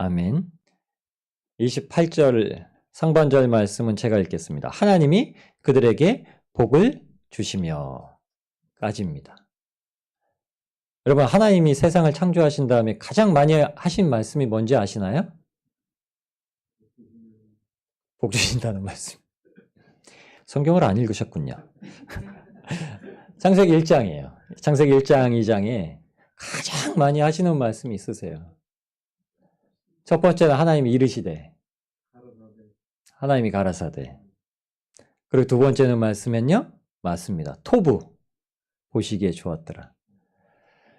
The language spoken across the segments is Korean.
아멘. 28절 상반절 말씀은 제가 읽겠습니다. 하나님이 그들에게 복을 주시며 까지입니다. 여러분, 하나님이 세상을 창조하신 다음에 가장 많이 하신 말씀이 뭔지 아시나요? 복 주신다는 말씀. 성경을 안 읽으셨군요. 창세기 1장이에요. 창세기 1장, 2장에 가장 많이 하시는 말씀이 있으세요. 첫 번째는 하나님이 이르시되, 하나님이 가라사대. 그리고 두 번째는 말씀은요? 맞습니다. 토부, 보시기에 좋았더라.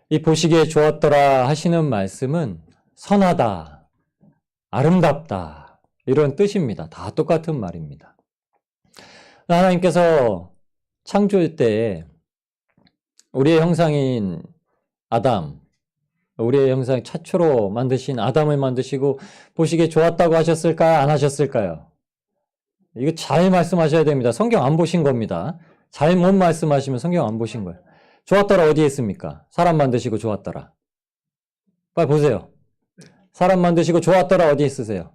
이 보시기에 좋았더라 하시는 말씀은 선하다, 아름답다 이런 뜻입니다. 다 똑같은 말입니다. 하나님께서 창조일 때 우리의 형상인 아담, 우리의 형상 최초로 만드신 아담을 만드시고 보시기에 좋았다고 하셨을까요? 안 하셨을까요? 이거 잘 말씀하셔야 됩니다. 성경 안 보신 겁니다. 잘못 말씀하시면 성경 안 보신 거예요. 좋았더라 어디에 있습니까? 사람 만드시고 좋았더라. 빨리 보세요. 사람 만드시고 좋았더라 어디에 있으세요?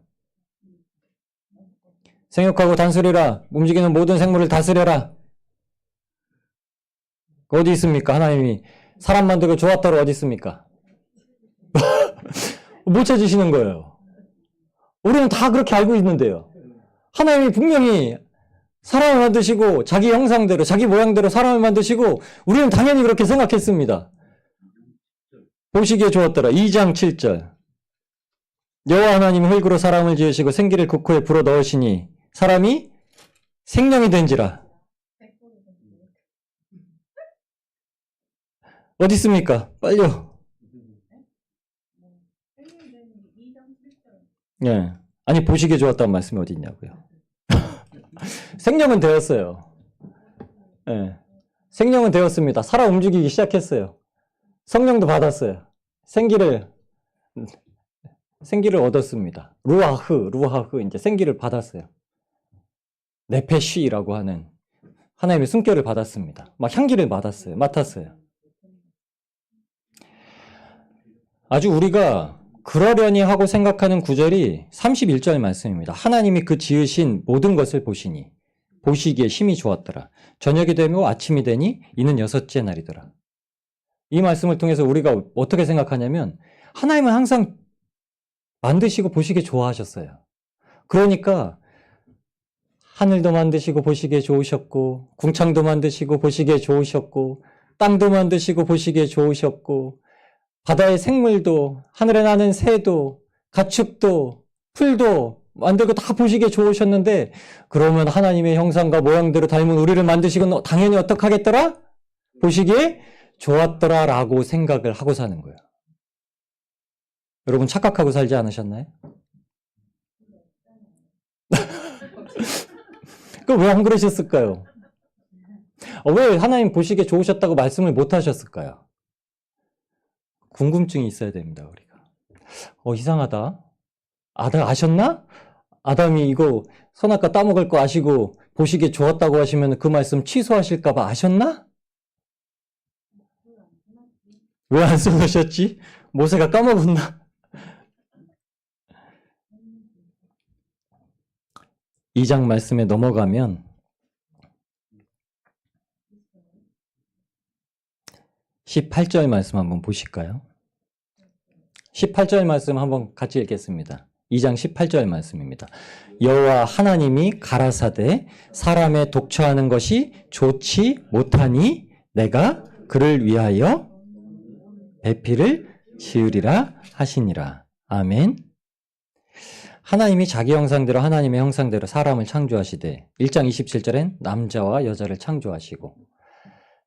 생육하고 단술이라 움직이는 모든 생물을 다스려라. 어디 있습니까? 하나님이 사람 만들고 좋았더라 어디 있습니까? 못 찾으시는 거예요. 우리는 다 그렇게 알고 있는데요. 하나님이 분명히 사람을 만드시고 자기 형상대로 자기 모양대로 사람을 만드시고 우리는 당연히 그렇게 생각했습니다. 보시기에 좋았더라. 2장 7절 여호와 하나님이 흙으로 사람을 지으시고 생기를 그 코에 불어넣으시니 사람이 생명이 된지라. 어디 있습니까? 빨리요. 예. 아니 보시기에 좋았다는 말씀이 어디 있냐고요. 생명은 되었어요. 예. 생명은 되었습니다. 살아 움직이기 시작했어요. 성령도 받았어요. 생기를 얻었습니다. 루아흐 이제 생기를 받았어요. 네페쉬라고 하는 하나님의 숨결을 받았습니다. 막 향기를 맡았어요. 아주 우리가 그러려니 하고 생각하는 구절이 31절 말씀입니다. 하나님이 그 지으신 모든 것을 보시니 보시기에 심히 좋았더라. 저녁이 되며 아침이 되니 이는 여섯째 날이더라. 이 말씀을 통해서 우리가 어떻게 생각하냐면 하나님은 항상 만드시고 보시기에 좋아하셨어요. 그러니까 하늘도 만드시고 보시기에 좋으셨고 궁창도 만드시고 보시기에 좋으셨고 땅도 만드시고 보시기에 좋으셨고 바다의 생물도 하늘에 나는 새도 가축도 풀도 만들고 다 보시기에 좋으셨는데 그러면 하나님의 형상과 모양대로 닮은 우리를 만드시고 당연히 어떻게 하겠더라? 보시기에 좋았더라 라고 생각을 하고 사는 거예요. 여러분 착각하고 살지 않으셨나요? 그럼 왜 안 그러셨을까요? 왜 하나님 보시기에 좋으셨다고 말씀을 못 하셨을까요? 궁금증이 있어야 됩니다, 우리가. 이상하다. 아담 아셨나? 아담이 이거 선악과 따먹을 거 아시고 보시기에 좋았다고 하시면 그 말씀 취소하실까봐 아셨나? 왜 안 써놓으셨지? 모세가 까먹었나? 2장 말씀에 넘어가면 18절 말씀 한번 보실까요? 18절 말씀 한번 같이 읽겠습니다. 2장 18절 말씀입니다. 여호와 하나님이 가라사대 사람의 독처하는 것이 좋지 못하니 내가 그를 위하여 배필을 지으리라 하시니라. 아멘. 하나님이 자기 형상대로 하나님의 형상대로 사람을 창조하시되 1장 27절엔 남자와 여자를 창조하시고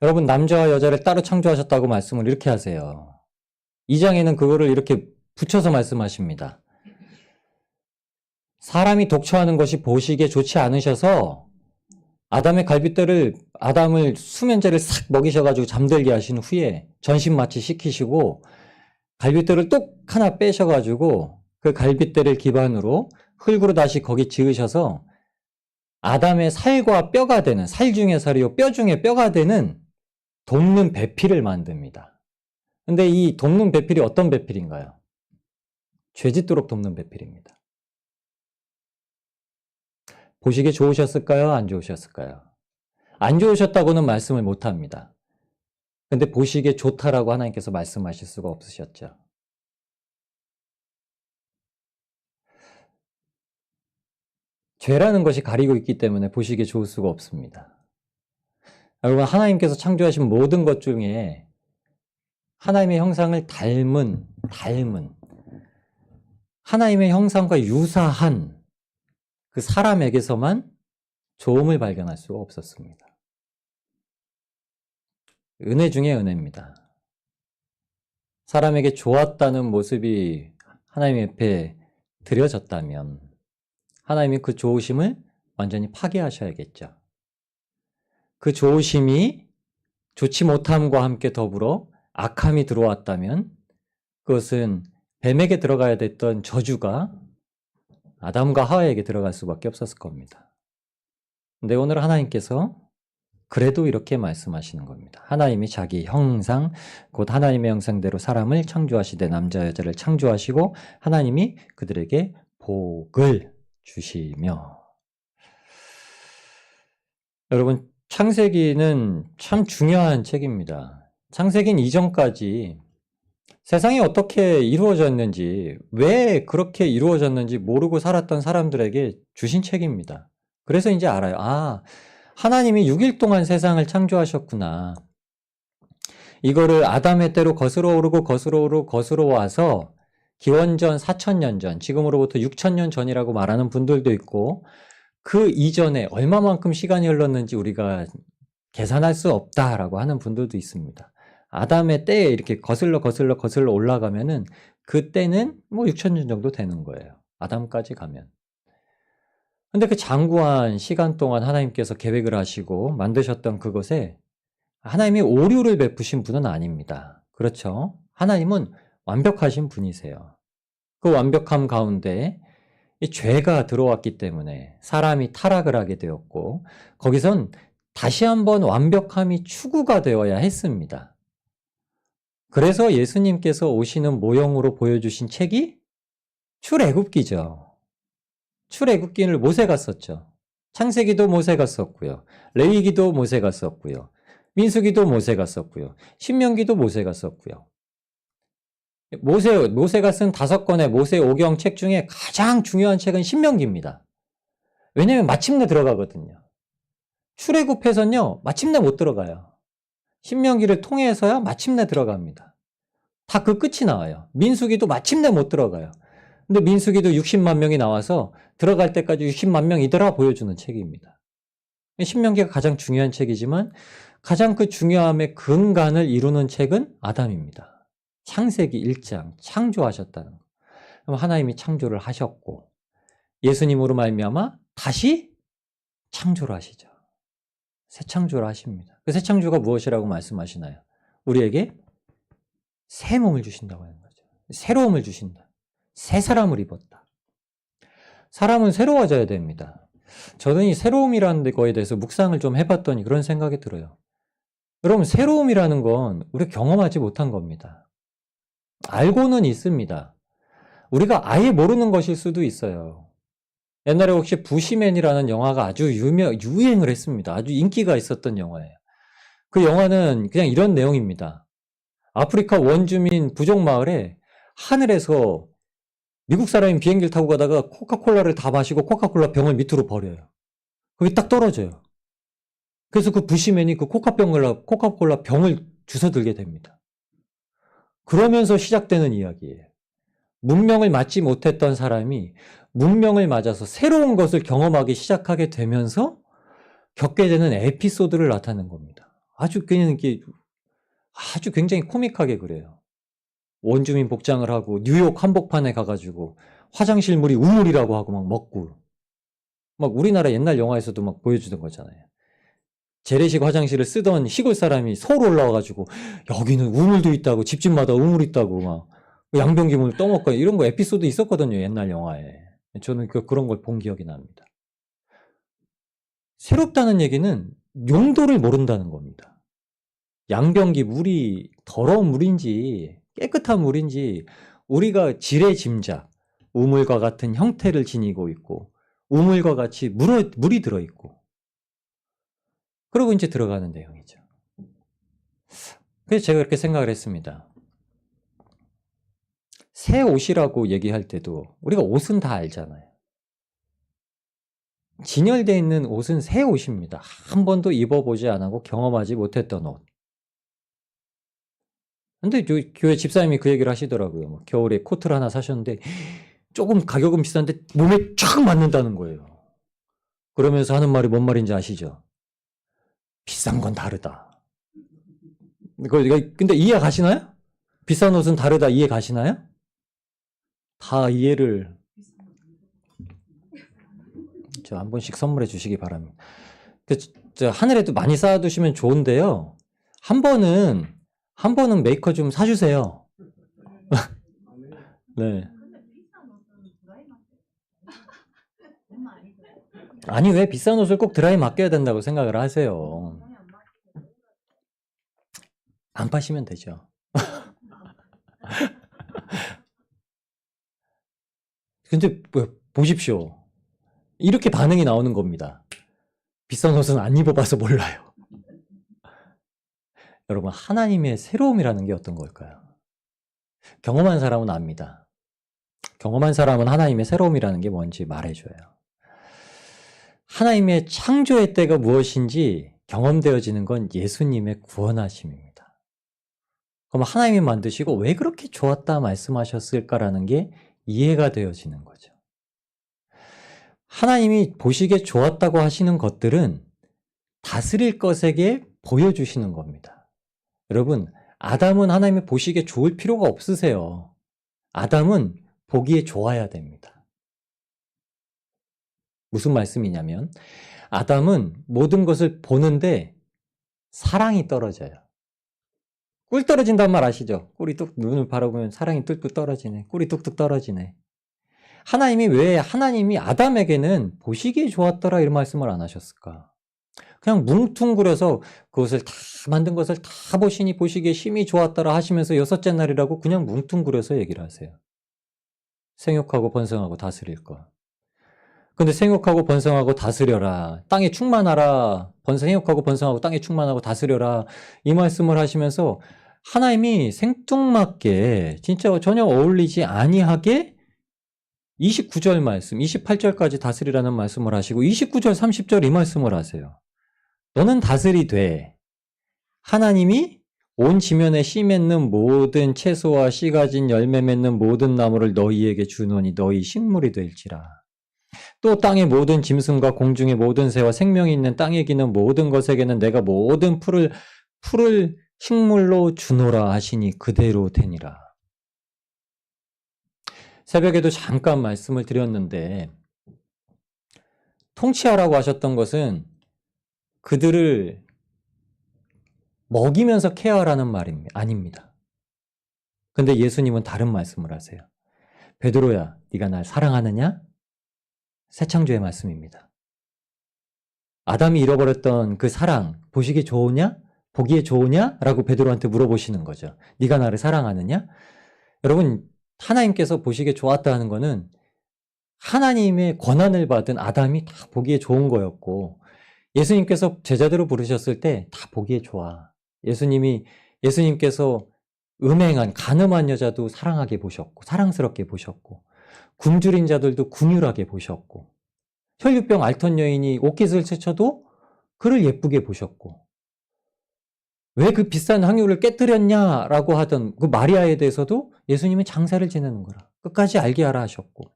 여러분 남자와 여자를 따로 창조하셨다고 말씀을 이렇게 하세요. 2장에는 그거를 이렇게 붙여서 말씀하십니다. 사람이 독처하는 것이 보시기에 좋지 않으셔서 아담의 갈빗대를 아담을 수면제를 싹 먹이셔가지고 잠들게 하신 후에 전신마취 시키시고 갈빗대를 똑 하나 빼셔가지고 그 갈빗대를 기반으로 흙으로 다시 거기 지으셔서 아담의 살과 뼈가 되는 살 중에 살이요 뼈 중에 뼈가 되는 돕는 배필을 만듭니다. 근데 이 돕는 배필이 어떤 배필인가요? 죄짓도록 돕는 배필입니다. 보시기에 좋으셨을까요? 안 좋으셨을까요? 안 좋으셨다고는 말씀을 못합니다. 근데 보시기에 좋다라고 하나님께서 말씀하실 수가 없으셨죠. 죄라는 것이 가리고 있기 때문에 보시기에 좋을 수가 없습니다. 여러분, 하나님께서 창조하신 모든 것 중에 하나님의 형상을 닮은 하나님의 형상과 유사한 그 사람에게서만 좋음을 발견할 수가 없었습니다. 은혜 중에 은혜입니다. 사람에게 좋았다는 모습이 하나님 앞에 드려졌다면 하나님이 그 좋으심을 완전히 파괴하셔야겠죠. 그 좋으심이 좋지 못함과 함께 더불어 악함이 들어왔다면 그것은 뱀에게 들어가야 됐던 저주가 아담과 하와에게 들어갈 수밖에 없었을 겁니다. 근데 오늘 하나님께서 그래도 이렇게 말씀하시는 겁니다. 하나님이 자기 형상, 곧 하나님의 형상대로 사람을 창조하시되 남자 여자를 창조하시고 하나님이 그들에게 복을 주시며. 여러분, 창세기는 참 중요한 책입니다. 창세기는 이전까지 세상이 어떻게 이루어졌는지, 왜 그렇게 이루어졌는지 모르고 살았던 사람들에게 주신 책입니다. 그래서 이제 알아요. 아, 하나님이 6일 동안 세상을 창조하셨구나. 이거를 아담의 때로 거스러 오르고 와서 기원전 4000년 전, 지금으로부터 6000년 전이라고 말하는 분들도 있고 그 이전에 얼마만큼 시간이 흘렀는지 우리가 계산할 수 없다라고 하는 분들도 있습니다. 아담의 때에 이렇게 거슬러 올라가면은 그때는 뭐 6000년 정도 되는 거예요. 아담까지 가면. 근데 그 장구한 시간 동안 하나님께서 계획을 하시고 만드셨던 그것에 하나님이 오류를 베푸신 분은 아닙니다. 그렇죠? 하나님은 완벽하신 분이세요. 그 완벽함 가운데 이 죄가 들어왔기 때문에 사람이 타락을 하게 되었고 거기선 다시 한번 완벽함이 추구가 되어야 했습니다. 그래서 예수님께서 오시는 모형으로 보여주신 책이 출애굽기죠. 출애굽기를 모세가 썼죠. 창세기도 모세가 썼고요. 레위기도 모세가 썼고요. 민수기도 모세가 썼고요. 신명기도 모세가 썼고요. 모세가 쓴 5권의 모세 오경 책 중에 가장 중요한 책은 신명기입니다. 왜냐하면 마침내 들어가거든요. 출애굽해서는요, 마침내 못 들어가요. 신명기를 통해서야 마침내 들어갑니다. 다 그 끝이 나와요. 민수기도 마침내 못 들어가요. 근데 민수기도 60만 명이 나와서 들어갈 때까지 60만 명이더라 보여주는 책입니다. 신명기가 가장 중요한 책이지만 가장 그 중요함의 근간을 이루는 책은 아담입니다. 창세기 1장 창조하셨다는 거. 그럼 하나님이 창조를 하셨고 예수님으로 말미암아 다시 창조를 하시죠. 새 창조를 하십니다. 그 새 창조가 무엇이라고 말씀하시나요? 우리에게 새 몸을 주신다고 하는 거죠. 새로움을 주신다. 새 사람을 입었다. 사람은 새로워져야 됩니다. 저는 이 새로움이라는 거에 대해서 묵상을 좀 해봤더니 그런 생각이 들어요. 여러분, 새로움이라는 건 우리가 경험하지 못한 겁니다. 알고는 있습니다. 우리가 아예 모르는 것일 수도 있어요. 옛날에 혹시 부시맨이라는 영화가 아주 유행을 했습니다. 아주 인기가 있었던 영화예요. 그 영화는 그냥 이런 내용입니다. 아프리카 원주민 부족 마을에 하늘에서 미국 사람이 비행기를 타고 가다가 코카콜라를 다 마시고 코카콜라 병을 밑으로 버려요. 거기 딱 떨어져요. 그래서 그 부시맨이 그 코카콜라 병을 주워들게 됩니다. 그러면서 시작되는 이야기예요. 문명을 맞지 못했던 사람이 문명을 맞아서 새로운 것을 경험하기 시작하게 되면서 겪게 되는 에피소드를 나타내는 겁니다. 아주 굉장히 코믹하게 그래요. 원주민 복장을 하고 뉴욕 한복판에 가가지고 화장실 물이 우물이라고 하고 막 먹고 막 우리나라 옛날 영화에서도 막 보여주던 거잖아요. 재래식 화장실을 쓰던 시골 사람이 서울 올라와가지고 여기는 우물도 있다고 집집마다 우물 있다고 막 양변기물 떠먹고 이런 거 에피소드 있었거든요. 옛날 영화에. 저는 그런 걸 본 기억이 납니다. 새롭다는 얘기는 용도를 모른다는 겁니다. 양변기 물이 더러운 물인지 깨끗한 물인지 우리가 지레 짐작, 우물과 같은 형태를 지니고 있고 우물과 같이 물이 들어있고 그러고 이제 들어가는 내용이죠. 그래서 제가 그렇게 생각을 했습니다. 새 옷이라고 얘기할 때도 우리가 옷은 다 알잖아요. 진열되어 있는 옷은 새 옷입니다. 한 번도 입어보지 않고 경험하지 못했던 옷. 근데 교회 집사님이 그 얘기를 하시더라고요. 겨울에 코트를 하나 사셨는데 조금 가격은 비싼데 몸에 촥 맞는다는 거예요. 그러면서 하는 말이 뭔 말인지 아시죠? 비싼 건 다르다. 근데 이해 가시나요? 비싼 옷은 다르다 이해 가시나요? 다 이해를 저 한 번씩 선물해 주시기 바랍니다. 하늘에도 많이 쌓아두시면 좋은데요. 한 번은 메이커 좀 사주세요. 네. 아니 왜 비싼 옷을 꼭 드라이 맡겨야 된다고 생각을 하세요? 안 파시면 되죠. 근데 보십시오. 이렇게 반응이 나오는 겁니다. 비싼 옷은 안 입어봐서 몰라요. 여러분 하나님의 새로움이라는 게 어떤 걸까요? 경험한 사람은 압니다. 경험한 사람은 하나님의 새로움이라는 게 뭔지 말해줘요. 하나님의 창조의 때가 무엇인지 경험되어지는 건 예수님의 구원하심입니다. 그럼 하나님이 만드시고 왜 그렇게 좋았다 말씀하셨을까라는 게 이해가 되어지는 거죠. 하나님이 보시기에 좋았다고 하시는 것들은 다스릴 것에게 보여주시는 겁니다. 여러분, 아담은 하나님이 보시기에 좋을 필요가 없으세요. 아담은 보기에 좋아야 됩니다. 무슨 말씀이냐면 아담은 모든 것을 보는데 사랑이 떨어져요. 꿀 떨어진단 말 아시죠? 꿀이 뚝 눈을 바라보면 사랑이 뚝뚝 떨어지네. 꿀이 뚝뚝 떨어지네. 하나님이 아담에게는 보시기에 좋았더라 이런 말씀을 안 하셨을까? 그냥 뭉퉁그려서 그것을 다 만든 것을 다 보시니 보시기에 심히 좋았더라 하시면서 여섯째 날이라고 그냥 뭉퉁그려서 얘기를 하세요. 생육하고 번성하고 다스릴 것. 근데 생육하고 번성하고 다스려라. 땅에 충만하라. 생육하고 번성하고 땅에 충만하고 다스려라. 이 말씀을 하시면서 하나님이 생뚱맞게 진짜 전혀 어울리지 아니하게 29절 말씀, 28절까지 다스리라는 말씀을 하시고 29절, 30절 이 말씀을 하세요. 너는 다스리되 하나님이 온 지면에 씨 맺는 모든 채소와 씨 가진 열매 맺는 모든 나무를 너희에게 주노니 너희 식물이 될지라. 또 땅의 모든 짐승과 공중의 모든 새와 생명이 있는 땅에 기는 모든 것에게는 내가 모든 풀을 식물로 주노라 하시니 그대로 되니라. 새벽에도 잠깐 말씀을 드렸는데 통치하라고 하셨던 것은 그들을 먹이면서 케어하라는 말입니다. 아닙니다. 근데 예수님은 다른 말씀을 하세요. 베드로야, 네가 날 사랑하느냐? 새 창조의 말씀입니다. 아담이 잃어버렸던 그 사랑 보시기에 좋으냐? 보기에 좋으냐? 라고 베드로한테 물어보시는 거죠. 네가 나를 사랑하느냐? 여러분 하나님께서 보시기에 좋았다 하는 거는 하나님의 권한을 받은 아담이 다 보기에 좋은 거였고 예수님께서 제자들을 부르셨을 때 다 보기에 좋아. 예수님께서 음행한 가늠한 여자도 사랑하게 보셨고 사랑스럽게 보셨고 굶주린 자들도 궁휼하게 보셨고 혈류병 앓던 여인이 옷깃을 스쳐도 그를 예쁘게 보셨고 왜 그 비싼 향유를 깨뜨렸냐라고 하던 그 마리아에 대해서도 예수님은 장사를 지내는 거라 끝까지 알게 하라 하셨고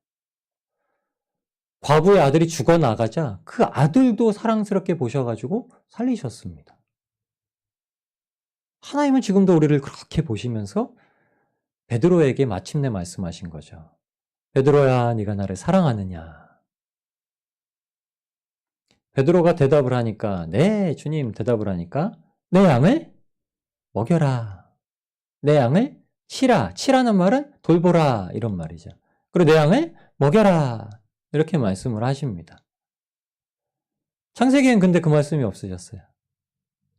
과부의 아들이 죽어나가자 그 아들도 사랑스럽게 보셔가지고 살리셨습니다. 하나님은 지금도 우리를 그렇게 보시면서 베드로에게 마침내 말씀하신 거죠. 베드로야, 네가 나를 사랑하느냐? 베드로가 대답을 하니까 네, 주님 대답을 하니까 내 양을 먹여라. 내 양을 치라는 말은 돌보라 이런 말이죠. 그리고 내 양을 먹여라 이렇게 말씀을 하십니다. 창세기엔 근데 그 말씀이 없으셨어요.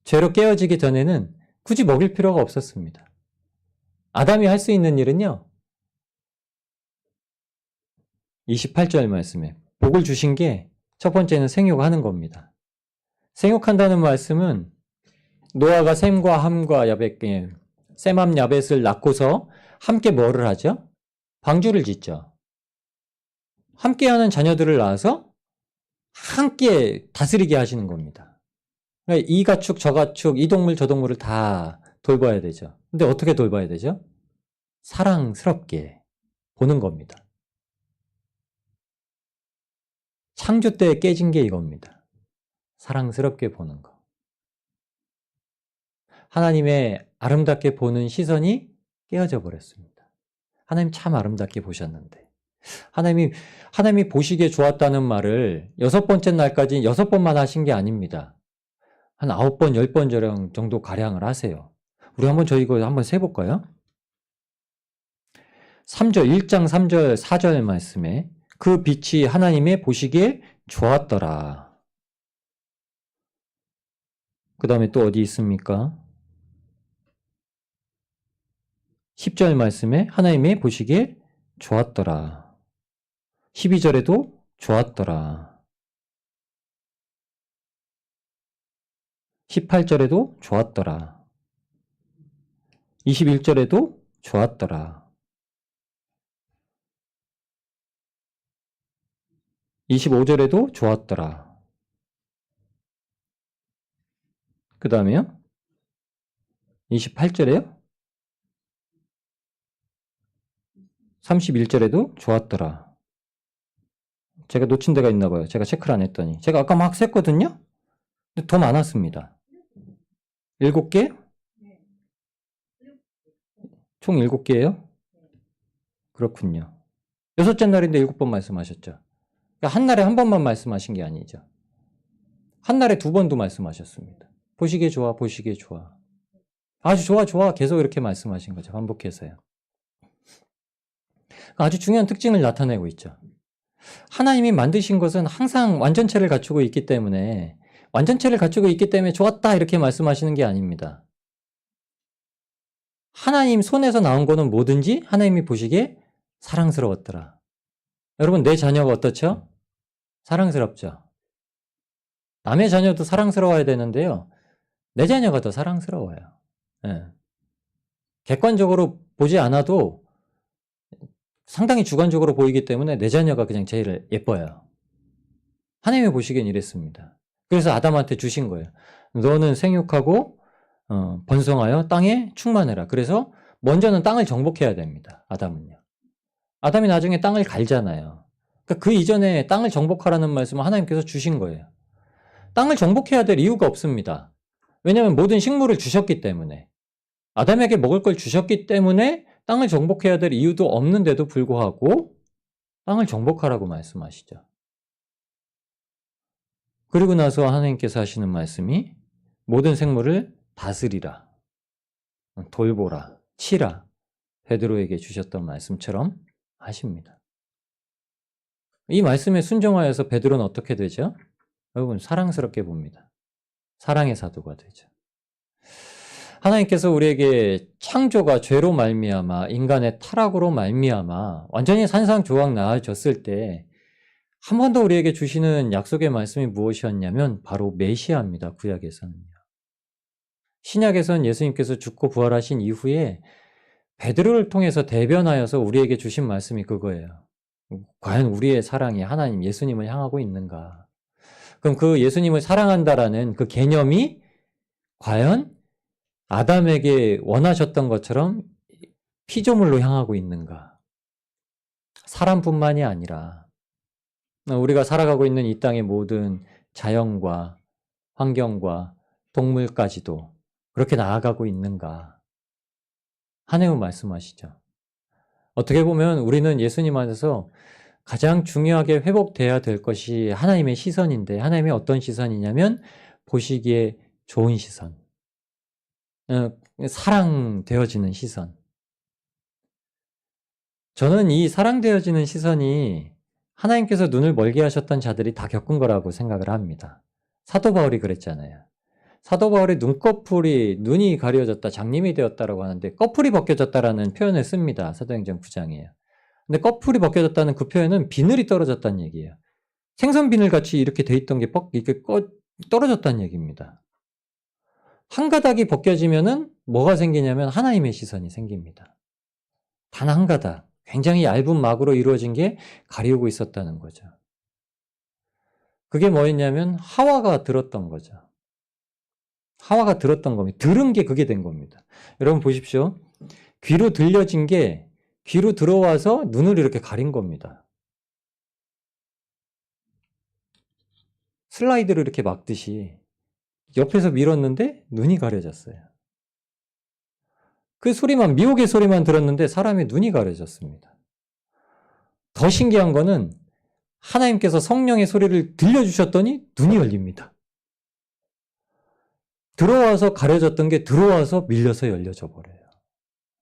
죄로 깨어지기 전에는 굳이 먹일 필요가 없었습니다. 아담이 할 수 있는 일은요. 28절 말씀에 복을 주신 게 첫 번째는 생육하는 겁니다. 생육한다는 말씀은 노아가 셈과 함과 야벳, 셈함 야벳을 낳고서 함께 뭐를 하죠? 방주를 짓죠. 함께하는 자녀들을 낳아서 함께 다스리게 하시는 겁니다. 그러니까 이 가축 저 가축 이 동물 저 동물을 다 돌봐야 되죠. 근데 어떻게 돌봐야 되죠? 사랑스럽게 보는 겁니다. 창조 때 깨진 게 이겁니다. 사랑스럽게 보는 거. 하나님의 아름답게 보는 시선이 깨어져 버렸습니다. 하나님 참 아름답게 보셨는데 하나님이 보시기에 좋았다는 말을 6번째 날까지 6번만 하신 게 아닙니다. 한 9번, 10번 정도 가량을 하세요. 우리 저희 이거 한번 세볼까요? 3절, 1장 3절, 4절 말씀에 그 빛이 하나님의 보시기에 좋았더라. 그 다음에 또 어디 있습니까? 10절 말씀에 하나님의 보시기에 좋았더라. 12절에도 좋았더라. 18절에도 좋았더라. 21절에도 좋았더라. 25절에도 좋았더라. 그 다음에요? 28절에요? 31절에도 좋았더라. 제가 놓친 데가 있나 봐요. 제가 체크를 안 했더니. 제가 아까 막 셌거든요? 근데 더 많았습니다. 7개? 총 7개예요? 그렇군요. 6째 날인데 7번 말씀하셨죠. 그러니까 한 날에 한 번만 말씀하신 게 아니죠. 한 날에 2번도 말씀하셨습니다. 보시기에 좋아, 보시기에 좋아. 아주 좋아, 좋아. 계속 이렇게 말씀하신 거죠. 반복해서요. 아주 중요한 특징을 나타내고 있죠. 하나님이 만드신 것은 항상 완전체를 갖추고 있기 때문에 좋았다 이렇게 말씀하시는 게 아닙니다. 하나님 손에서 나온 거는 뭐든지 하나님이 보시기에 사랑스러웠더라. 여러분 내 자녀가 어떻죠? 사랑스럽죠. 남의 자녀도 사랑스러워야 되는데요. 내 자녀가 더 사랑스러워요. 네. 객관적으로 보지 않아도 상당히 주관적으로 보이기 때문에 내 자녀가 그냥 제일 예뻐요. 하나님이 보시기엔 이랬습니다. 그래서 아담한테 주신 거예요. 너는 생육하고 번성하여 땅에 충만해라. 그래서 먼저는 땅을 정복해야 됩니다. 아담은요. 아담이 나중에 땅을 갈잖아요. 그러니까 그 이전에 땅을 정복하라는 말씀을 하나님께서 주신 거예요. 땅을 정복해야 될 이유가 없습니다. 왜냐하면 모든 식물을 주셨기 때문에. 아담에게 먹을 걸 주셨기 때문에 땅을 정복해야 될 이유도 없는데도 불구하고 땅을 정복하라고 말씀하시죠. 그리고 나서 하나님께서 하시는 말씀이 모든 생물을 다스리라, 돌보라, 치라, 베드로에게 주셨던 말씀처럼 하십니다. 이 말씀에 순종하여서 베드로는 어떻게 되죠? 여러분 사랑스럽게 봅니다. 사랑의 사도가 되죠. 하나님께서 우리에게 창조가 죄로 말미암아 인간의 타락으로 말미암아 완전히 산상조각 나아졌을 때 한 번 더 우리에게 주시는 약속의 말씀이 무엇이었냐면 바로 메시아입니다. 구약에서는요. 신약에서는 예수님께서 죽고 부활하신 이후에 베드로를 통해서 대변하여서 우리에게 주신 말씀이 그거예요. 과연 우리의 사랑이 하나님 예수님을 향하고 있는가? 그럼 그 예수님을 사랑한다라는 그 개념이 과연 아담에게 원하셨던 것처럼 피조물로 향하고 있는가? 사람뿐만이 아니라 우리가 살아가고 있는 이 땅의 모든 자연과 환경과 동물까지도 그렇게 나아가고 있는가? 하나님은 말씀하시죠. 어떻게 보면 우리는 예수님 안에서 가장 중요하게 회복돼야 될 것이 하나님의 시선인데 하나님의 어떤 시선이냐면 보시기에 좋은 시선. 사랑되어지는 시선. 저는 이 사랑되어지는 시선이 하나님께서 눈을 멀게 하셨던 자들이 다 겪은 거라고 생각을 합니다. 사도 바울이 그랬잖아요. 사도 바울의 눈이 가려졌다, 장님이 되었다라고 하는데 꺼풀이 벗겨졌다라는 표현을 씁니다. 사도행전 9장이에요. 근데 꺼풀이 벗겨졌다는 그 표현은 비늘이 떨어졌다는 얘기예요. 생선 비늘 같이 이렇게 돼 있던 게 이렇게 떨어졌다는 얘기입니다. 한 가닥이 벗겨지면은 뭐가 생기냐면 하나님의 시선이 생깁니다. 단 한 가닥, 굉장히 얇은 막으로 이루어진 게 가리우고 있었다는 거죠. 그게 뭐였냐면 하와가 들었던 거죠. 하와가 들었던 겁니다. 들은 게 그게 된 겁니다. 여러분 보십시오. 귀로 들려진 게 귀로 들어와서 눈을 이렇게 가린 겁니다. 슬라이드를 이렇게 막듯이 옆에서 밀었는데 눈이 가려졌어요. 그 소리만, 미혹의 소리만 들었는데 사람의 눈이 가려졌습니다. 더 신기한 거는 하나님께서 성령의 소리를 들려주셨더니 눈이 열립니다. 들어와서 가려졌던 게 들어와서 밀려서 열려져 버려요.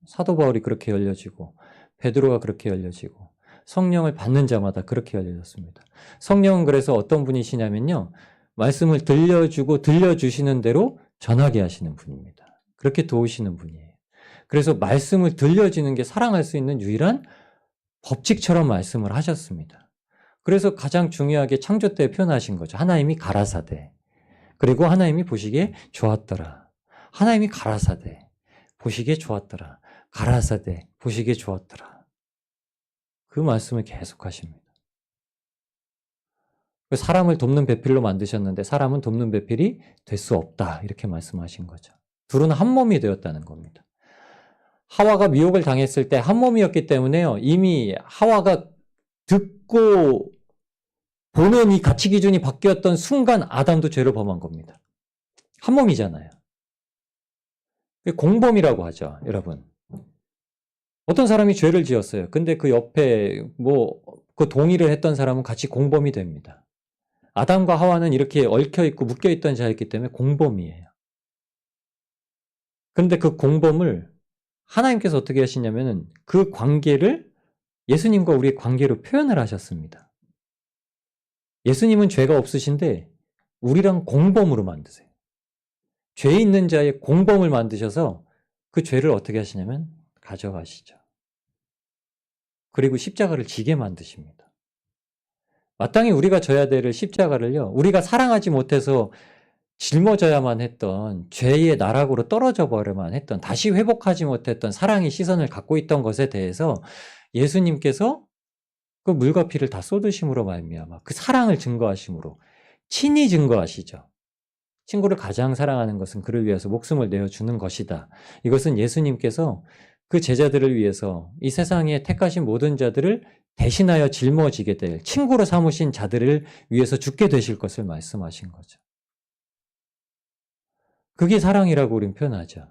사도 바울이 그렇게 열려지고 베드로가 그렇게 열려지고 성령을 받는 자마다 그렇게 열려졌습니다. 성령은 그래서 어떤 분이시냐면요. 말씀을 들려주고 들려주시는 대로 전하게 하시는 분입니다. 그렇게 도우시는 분이에요. 그래서 말씀을 들려주는 게 사랑할 수 있는 유일한 법칙처럼 말씀을 하셨습니다. 그래서 가장 중요하게 창조 때 표현하신 거죠. 하나님이 가라사대. 그리고 하나님이 보시기에 좋았더라. 하나님이 가라사대. 보시기에 좋았더라. 가라사대. 보시기에 좋았더라. 그 말씀을 계속 하십니다. 사람을 돕는 배필로 만드셨는데 사람은 돕는 배필이 될 수 없다. 이렇게 말씀하신 거죠. 둘은 한 몸이 되었다는 겁니다. 하와가 미혹을 당했을 때 한 몸이었기 때문에요. 이미 하와가 듣고 보는 이 가치 기준이 바뀌었던 순간 아담도 죄를 범한 겁니다. 한 몸이잖아요. 공범이라고 하죠, 여러분. 어떤 사람이 죄를 지었어요. 근데 그 옆에 그 동의를 했던 사람은 같이 공범이 됩니다. 아담과 하와는 이렇게 얽혀있고 묶여있던 자였기 때문에 공범이에요. 근데 그 공범을 하나님께서 어떻게 하시냐면은 그 관계를 예수님과 우리의 관계로 표현을 하셨습니다. 예수님은 죄가 없으신데 우리랑 공범으로 만드세요. 죄 있는 자의 공범을 만드셔서 그 죄를 어떻게 하시냐면 가져가시죠. 그리고 십자가를 지게 만드십니다. 마땅히 우리가 져야 될 십자가를요. 우리가 사랑하지 못해서 짊어져야만 했던 죄의 나락으로 떨어져 버려만 했던 다시 회복하지 못했던 사랑의 시선을 갖고 있던 것에 대해서 예수님께서 그 물과 피를 다 쏟으심으로 말미암아 그 사랑을 증거하심으로 친히 증거하시죠. 친구를 가장 사랑하는 것은 그를 위해서 목숨을 내어주는 것이다. 이것은 예수님께서 그 제자들을 위해서 이 세상에 택하신 모든 자들을 대신하여 짊어지게 될 친구로 삼으신 자들을 위해서 죽게 되실 것을 말씀하신 거죠. 그게 사랑이라고 우리는 표현하죠.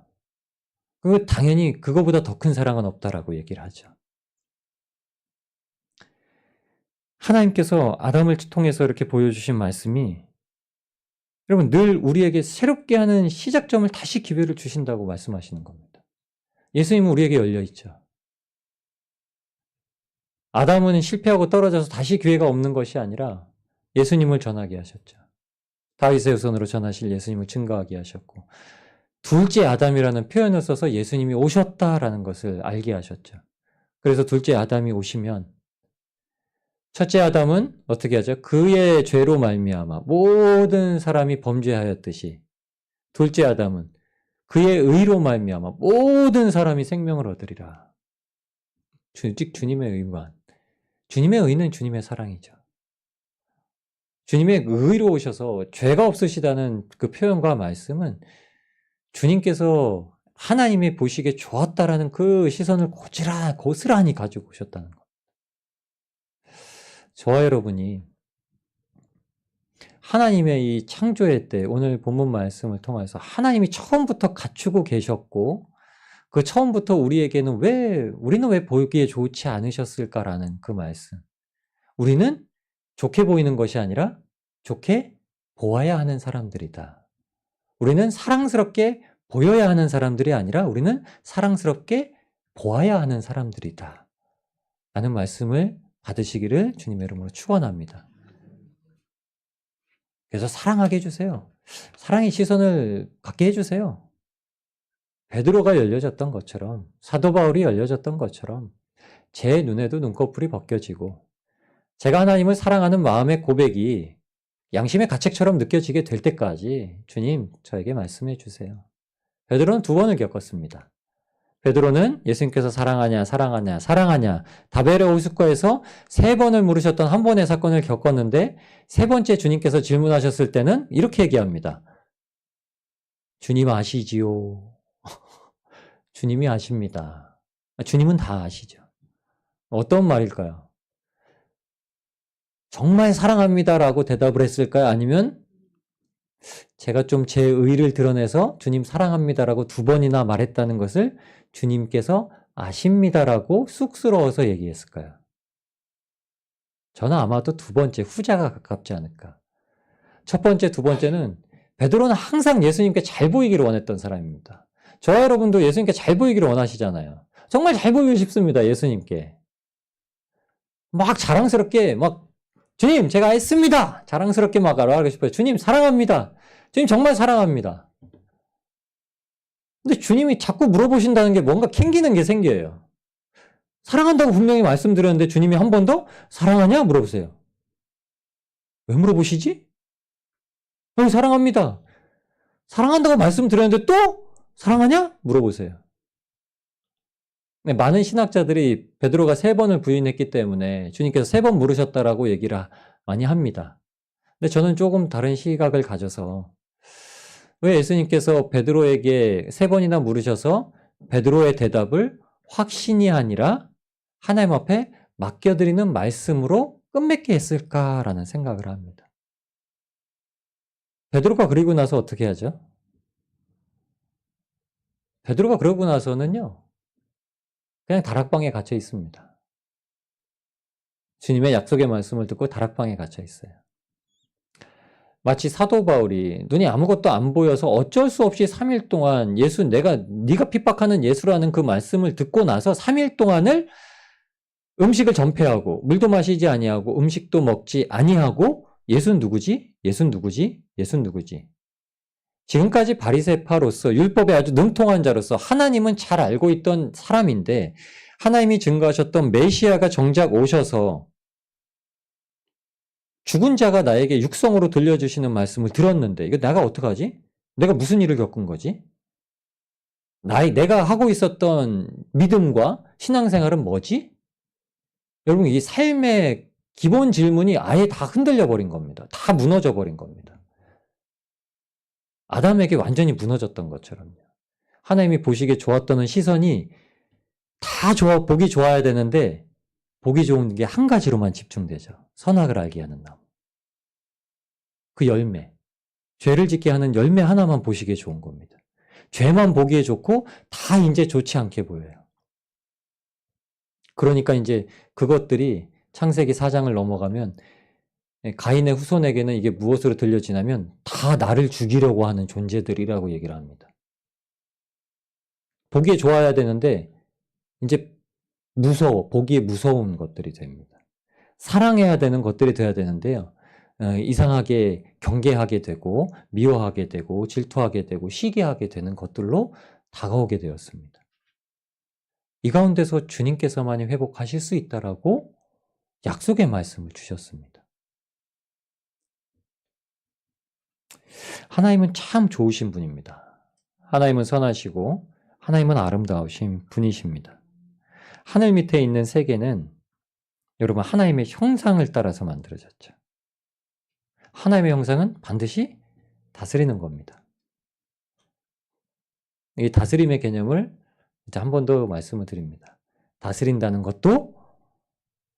당연히 그거보다 더 큰 사랑은 없다라고 얘기를 하죠. 하나님께서 아담을 통해서 이렇게 보여주신 말씀이 여러분 늘 우리에게 새롭게 하는 시작점을 다시 기회를 주신다고 말씀하시는 겁니다. 예수님은 우리에게 열려있죠. 아담은 실패하고 떨어져서 다시 기회가 없는 것이 아니라 예수님을 전하게 하셨죠. 다윗의 후손으로 전하실 예수님을 증거하게 하셨고 둘째 아담이라는 표현을 써서 예수님이 오셨다라는 것을 알게 하셨죠. 그래서 둘째 아담이 오시면 첫째 아담은 어떻게 하죠? 그의 죄로 말미암아 모든 사람이 범죄하였듯이 둘째 아담은 그의 의로 말미암아 모든 사람이 생명을 얻으리라. 즉 주님의 의만. 주님의 의는 주님의 사랑이죠. 주님의 의로 오셔서 죄가 없으시다는 그 표현과 말씀은 주님께서 하나님이 보시기에 좋았다라는 그 시선을 고스란히 가지고 오셨다는 겁니다. 저와 여러분이 하나님의 이 창조의 때 오늘 본문 말씀을 통해서 하나님이 처음부터 갖추고 계셨고 그 처음부터 우리는 왜 보기에 좋지 않으셨을까라는 그 말씀. 우리는 좋게 보이는 것이 아니라 좋게 보아야 하는 사람들이다. 우리는 사랑스럽게 보여야 하는 사람들이 아니라 우리는 사랑스럽게 보아야 하는 사람들이다. 라는 말씀을 받으시기를 주님의 이름으로 축원합니다. 그래서 사랑하게 해주세요. 사랑의 시선을 갖게 해주세요. 베드로가 열려졌던 것처럼 사도 바울이 열려졌던 것처럼 제 눈에도 눈꺼풀이 벗겨지고 제가 하나님을 사랑하는 마음의 고백이 양심의 가책처럼 느껴지게 될 때까지 주님 저에게 말씀해 주세요. 베드로는 2번을 겪었습니다. 베드로는 예수님께서 사랑하냐 사랑하냐 사랑하냐 다베레 호숫가에서 3번을 물으셨던 한 번의 사건을 겪었는데 3번째 주님께서 질문하셨을 때는 이렇게 얘기합니다. 주님 아시지요? 주님이 아십니다. 주님은 다 아시죠. 어떤 말일까요? 정말 사랑합니다라고 대답을 했을까요? 아니면 제가 좀 제 의의를 드러내서 주님 사랑합니다라고 2번이나 말했다는 것을 주님께서 아십니다라고 쑥스러워서 얘기했을까요? 저는 아마도 2번째 후자가 가깝지 않을까. 첫 번째, 2번째는 베드로는 항상 예수님께 잘 보이기를 원했던 사람입니다. 저와 여러분도 예수님께 잘 보이기를 원하시잖아요. 정말 잘 보이고 싶습니다. 예수님께. 막 자랑스럽게 막 주님 제가 했습니다. 자랑스럽게 막 말하고 싶어요. 주님 사랑합니다. 주님 정말 사랑합니다. 근데 주님이 자꾸 물어보신다는 게 뭔가 캥기는 게 생겨요. 사랑한다고 분명히 말씀드렸는데 주님이 한 번 더 사랑하냐 물어보세요. 왜 물어보시지? 사랑합니다. 사랑한다고 말씀드렸는데 또 사랑하냐 물어보세요. 네, 많은 신학자들이 베드로가 3번을 부인했기 때문에 주님께서 3번 물으셨다라고 얘기를 많이 합니다. 근데 저는 조금 다른 시각을 가져서 왜 예수님께서 베드로에게 3번이나 물으셔서 베드로의 대답을 확신이 아니라 하나님 앞에 맡겨드리는 말씀으로 끝맺게 했을까라는 생각을 합니다. 베드로가 그리고 나서 어떻게 하죠? 베드로가 그러고 나서는요. 그냥 다락방에 갇혀 있습니다. 주님의 약속의 말씀을 듣고 다락방에 갇혀 있어요. 마치 사도 바울이 눈이 아무것도 안 보여서 어쩔 수 없이 3일 동안 네가 핍박하는 예수라는 그 말씀을 듣고 나서 3일 동안을 음식을 전폐하고 물도 마시지 아니하고 음식도 먹지 아니하고 예수는 누구지? 예수는 누구지? 예수는 누구지? 지금까지 바리새파로서 율법에 아주 능통한 자로서 하나님은 잘 알고 있던 사람인데 하나님이 증거하셨던 메시아가 정작 오셔서 죽은 자가 나에게 육성으로 들려주시는 말씀을 들었는데 이거 내가 어떡하지? 내가 무슨 일을 겪은 거지? 내가 하고 있었던 믿음과 신앙생활은 뭐지? 여러분 이 삶의 기본 질문이 아예 다 흔들려 버린 겁니다. 다 무너져 버린 겁니다. 아담에게 완전히 무너졌던 것처럼요. 하나님이 보시기에 좋았다는 시선이 다 보기 좋아야 되는데 보기 좋은 게 한 가지로만 집중되죠. 선악을 알게 하는 나무. 그 열매. 죄를 짓게 하는 열매 하나만 보시기에 좋은 겁니다. 죄만 보기에 좋고 다 이제 좋지 않게 보여요. 그러니까 이제 그것들이 창세기 4장을 넘어가면 가인의 후손에게는 이게 무엇으로 들려지냐면 다 나를 죽이려고 하는 존재들이라고 얘기를 합니다. 보기에 좋아야 되는데 이제 보기에 무서운 것들이 됩니다. 사랑해야 되는 것들이 돼야 되는데요. 이상하게 경계하게 되고 미워하게 되고 질투하게 되고 시기하게 되는 것들로 다가오게 되었습니다. 이 가운데서 주님께서만이 회복하실 수 있다라고 약속의 말씀을 주셨습니다. 하나님은 참 좋으신 분입니다. 하나님은 선하시고 하나님은 아름다우신 분이십니다. 하늘 밑에 있는 세계는 여러분 하나님의 형상을 따라서 만들어졌죠. 하나님의 형상은 반드시 다스리는 겁니다. 이 다스림의 개념을 이제 한 번 더 말씀을 드립니다. 다스린다는 것도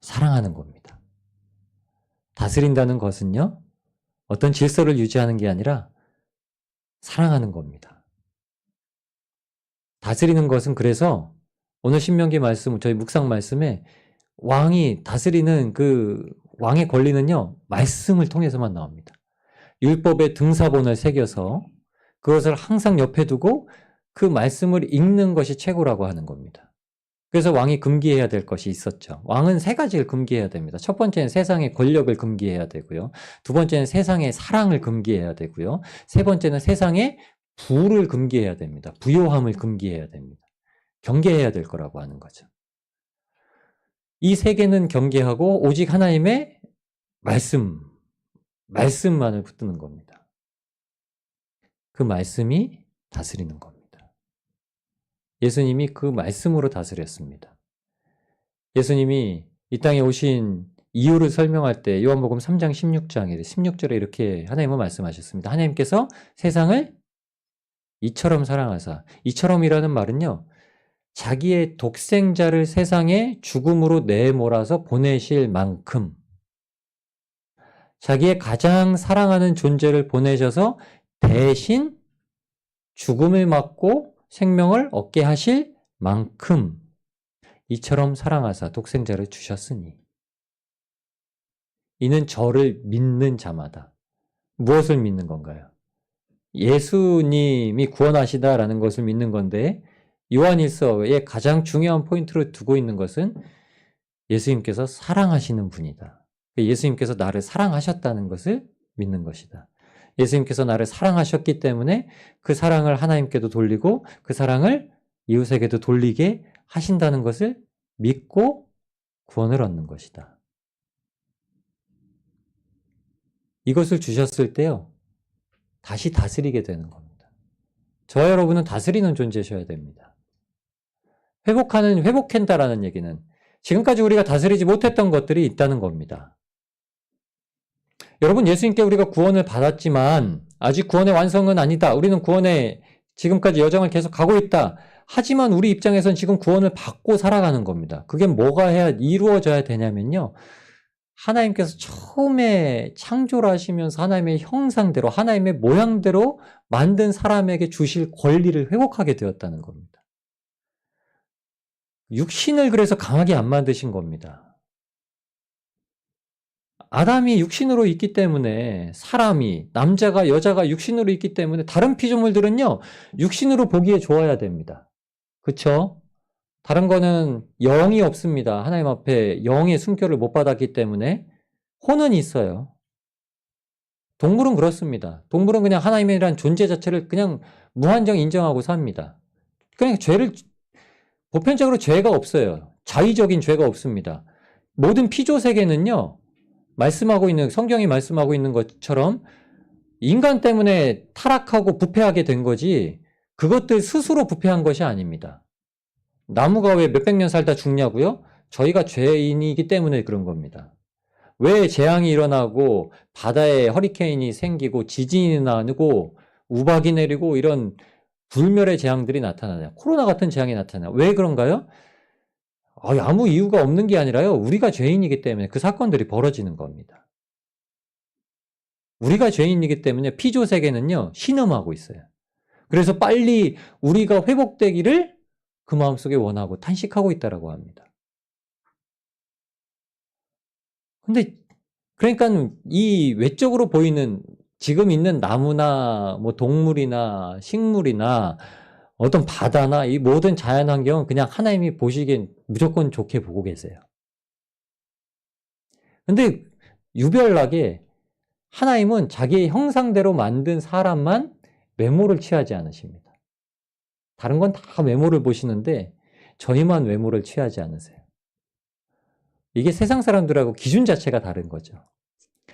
사랑하는 겁니다. 다스린다는 것은요, 어떤 질서를 유지하는 게 아니라 사랑하는 겁니다. 다스리는 것은 그래서 오늘 신명기 말씀, 저희 묵상 말씀에 왕이 다스리는 그 왕의 권리는요, 말씀을 통해서만 나옵니다. 율법의 등사본을 새겨서 그것을 항상 옆에 두고 그 말씀을 읽는 것이 최고라고 하는 겁니다. 그래서 왕이 금기해야 될 것이 있었죠. 왕은 3가지를 금기해야 됩니다. 첫 번째는 세상의 권력을 금기해야 되고요. 두 번째는 세상의 사랑을 금기해야 되고요. 세 번째는 세상의 부를 금기해야 됩니다. 부요함을 금기해야 됩니다. 경계해야 될 거라고 하는 거죠. 이 세계는 경계하고 오직 하나님의 말씀만을 붙드는 겁니다. 그 말씀이 다스리는 겁니다. 예수님이 그 말씀으로 다스렸습니다. 예수님이 이 땅에 오신 이유를 설명할 때 요한복음 3장 16절에 이렇게 하나님은 말씀하셨습니다. 하나님께서 세상을 이처럼 사랑하사, 이처럼이라는 말은요, 자기의 독생자를 세상에 죽음으로 내몰아서 보내실 만큼 자기의 가장 사랑하는 존재를 보내셔서 대신 죽음을 맞고 생명을 얻게 하실 만큼 이처럼 사랑하사 독생자를 주셨으니 이는 저를 믿는 자마다. 무엇을 믿는 건가요? 예수님이 구원하시다라는 것을 믿는 건데 요한일서의 가장 중요한 포인트로 두고 있는 것은 예수님께서 사랑하시는 분이다. 예수님께서 나를 사랑하셨다는 것을 믿는 것이다. 예수님께서 나를 사랑하셨기 때문에 그 사랑을 하나님께도 돌리고 그 사랑을 이웃에게도 돌리게 하신다는 것을 믿고 구원을 얻는 것이다. 이것을 주셨을 때요, 다시 다스리게 되는 겁니다. 저와 여러분은 다스리는 존재셔야 됩니다. 회복한다라는 얘기는 지금까지 우리가 다스리지 못했던 것들이 있다는 겁니다. 여러분, 예수님께 우리가 구원을 받았지만 아직 구원의 완성은 아니다. 우리는 구원의 지금까지 여정을 계속 가고 있다. 하지만 우리 입장에서는 지금 구원을 받고 살아가는 겁니다. 그게 뭐가 해야 이루어져야 되냐면요, 하나님께서 처음에 창조를 하시면서 하나님의 형상대로, 하나님의 모양대로 만든 사람에게 주실 권리를 회복하게 되었다는 겁니다. 육신을 그래서 강하게 안 만드신 겁니다. 아담이 육신으로 있기 때문에, 사람이, 남자가, 여자가 육신으로 있기 때문에 다른 피조물들은요, 육신으로 보기에 좋아야 됩니다. 그쵸? 다른 거는 영이 없습니다. 하나님 앞에 영의 순결을 못 받았기 때문에. 혼은 있어요. 동물은 그렇습니다. 동물은 그냥 하나님이란 존재 자체를 그냥 무한정 인정하고 삽니다. 그냥 보편적으로 죄가 없어요. 자의적인 죄가 없습니다. 모든 피조 세계는요, 성경이 말씀하고 있는 것처럼 인간 때문에 타락하고 부패하게 된 거지, 그것들 스스로 부패한 것이 아닙니다. 나무가 왜 몇백 년 살다 죽냐고요? 저희가 죄인이기 때문에 그런 겁니다. 왜 재앙이 일어나고 바다에 허리케인이 생기고 지진이 나고 우박이 내리고 이런 불멸의 재앙들이 나타나냐? 코로나 같은 재앙이 나타나냐? 왜 그런가요? 아무 이유가 없는 게 아니라요, 우리가 죄인이기 때문에 그 사건들이 벌어지는 겁니다. 우리가 죄인이기 때문에 피조 세계는요, 신음하고 있어요. 그래서 빨리 우리가 회복되기를 그 마음속에 원하고 탄식하고 있다라고 합니다. 근데 그러니까 이 외적으로 보이는 지금 있는 나무나 뭐 동물이나 식물이나 어떤 바다나 이 모든 자연환경은 그냥 하나님이 보시기엔 무조건 좋게 보고 계세요. 근데 유별나게 하나님은 자기의 형상대로 만든 사람만 외모를 취하지 않으십니다. 다른 건 다 외모를 보시는데 저희만 외모를 취하지 않으세요. 이게 세상 사람들하고 기준 자체가 다른 거죠.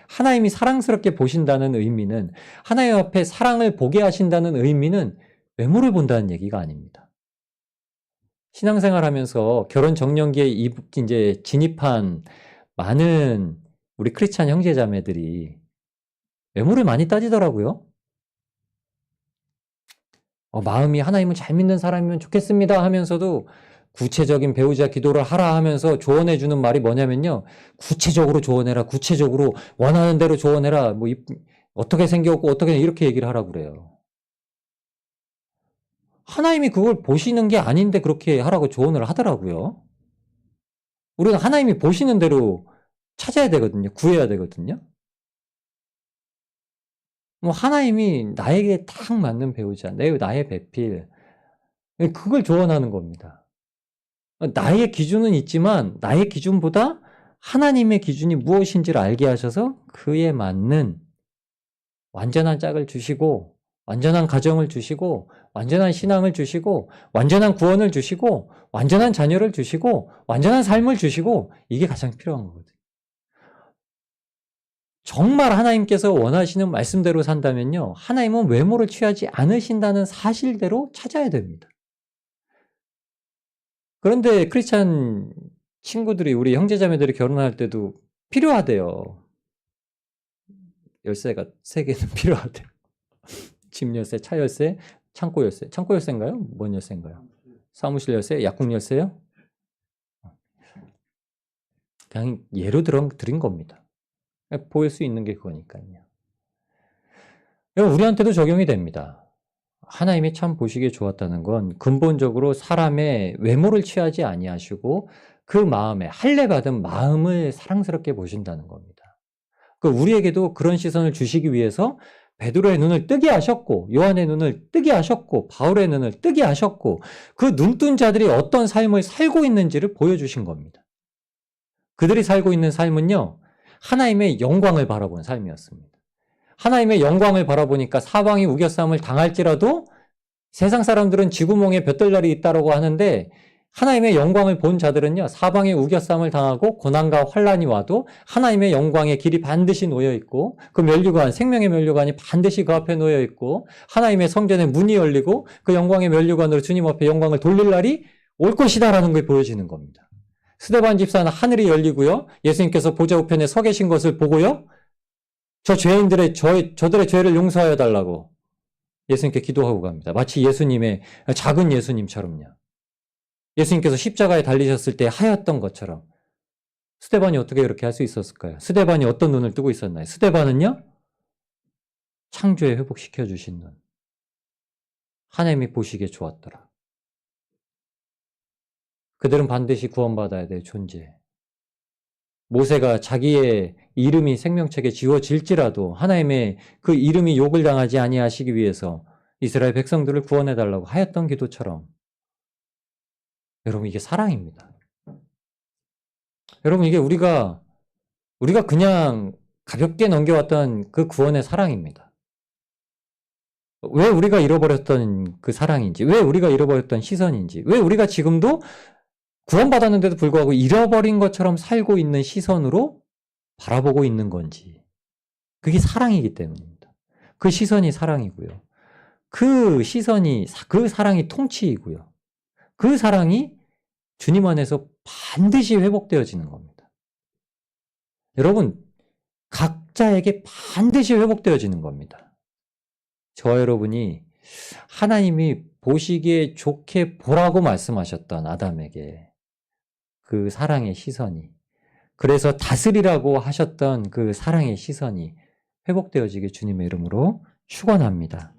하나님이 사랑스럽게 보신다는 의미는, 하나님 앞에 사랑을 보게 하신다는 의미는 외모를 본다는 얘기가 아닙니다. 신앙생활 하면서 결혼 정년기에 이제 진입한 많은 우리 크리스찬 형제자매들이 외모를 많이 따지더라고요. 마음이 하나님을 잘 믿는 사람이면 좋겠습니다 하면서도 구체적인 배우자 기도를 하라 하면서 조언해 주는 말이 뭐냐면요, 구체적으로 조언해라, 구체적으로 원하는 대로 조언해라, 뭐 어떻게 생겼고 어떻게 이렇게 얘기를 하라고 그래요. 하나님이 그걸 보시는 게 아닌데 그렇게 하라고 조언을 하더라고요. 우리는 하나님이 보시는 대로 찾아야 되거든요. 구해야 되거든요. 뭐 하나님이 나에게 딱 맞는 배우자, 나의 배필, 그걸 조언하는 겁니다. 나의 기준은 있지만 나의 기준보다 하나님의 기준이 무엇인지를 알게 하셔서 그에 맞는 완전한 짝을 주시고, 완전한 가정을 주시고 완전한 신앙을 주시고 완전한 구원을 주시고 완전한 자녀를 주시고 완전한 삶을 주시고 이게 가장 필요한 거거든요. 정말 하나님께서 원하시는 말씀대로 산다면요. 하나님은 외모를 취하지 않으신다는 사실대로 찾아야 됩니다. 그런데 크리스찬 친구들이 우리 형제자매들이 결혼할 때도 필요하대요. 열쇠가 3개는 필요하대요. 집 열쇠, 차 열쇠, 창고 열쇠. 창고 열쇠인가요? 뭔 열쇠인가요? 사무실 열쇠? 약국 열쇠요? 그냥 예로 드린 겁니다. 보일 수 있는 게 그거니까요. 우리한테도 적용이 됩니다. 하나님이 참 보시기에 좋았다는 건 근본적으로 사람의 외모를 취하지 아니하시고 그 마음에 할례받은 마음을 사랑스럽게 보신다는 겁니다. 우리에게도 그런 시선을 주시기 위해서 베드로의 눈을 뜨게 하셨고 요한의 눈을 뜨게 하셨고 바울의 눈을 뜨게 하셨고 그 눈뜬 자들이 어떤 삶을 살고 있는지를 보여주신 겁니다. 그들이 살고 있는 삶은요. 하나님의 영광을 바라본 삶이었습니다. 하나님의 영광을 바라보니까 사방이 우겨싸움을 당할지라도 세상 사람들은 쥐구멍에 볕들날이 있다고 하는데 하나님의 영광을 본 자들은요. 사방에 우겨싸움을 당하고 고난과 환란이 와도 하나님의 영광의 길이 반드시 놓여 있고 그 면류관, 생명의 면류관이 반드시 그 앞에 놓여 있고 하나님의 성전에 문이 열리고 그 영광의 면류관으로 주님 앞에 영광을 돌릴 날이 올 것이다라는 걸 보여주는 겁니다. 스데반 집사는 하늘이 열리고요. 예수님께서 보좌 우편에 서 계신 것을 보고요. 저들의 죄를 용서하여 달라고 예수님께 기도하고 갑니다. 마치 작은 예수님처럼요. 예수님께서 십자가에 달리셨을 때 하였던 것처럼 스데반이 어떻게 그렇게 할 수 있었을까요? 스데반이 어떤 눈을 뜨고 있었나요? 스데반은요. 창조에 회복시켜 주신 눈. 하나님이 보시기에 좋았더라. 그들은 반드시 구원받아야 될 존재. 모세가 자기의 이름이 생명책에 지워질지라도 하나님의 그 이름이 욕을 당하지 아니하시기 위해서 이스라엘 백성들을 구원해달라고 하였던 기도처럼 여러분 이게 사랑입니다. 여러분 이게 우리가 그냥 가볍게 넘겨왔던 그 구원의 사랑입니다. 왜 우리가 잃어버렸던 그 사랑인지, 왜 우리가 잃어버렸던 시선인지, 왜 우리가 지금도 구원받았는데도 불구하고 잃어버린 것처럼 살고 있는 시선으로 바라보고 있는 건지. 그게 사랑이기 때문입니다. 그 시선이 사랑이고요. 그 사랑이 통치이고요. 그 사랑이 주님 안에서 반드시 회복되어지는 겁니다. 여러분, 각자에게 반드시 회복되어지는 겁니다. 저와 여러분이 하나님이 보시기에 좋게 보라고 말씀하셨던 아담에게 그 사랑의 시선이, 그래서 다스리라고 하셨던 그 사랑의 시선이 회복되어지게 주님의 이름으로 축원합니다.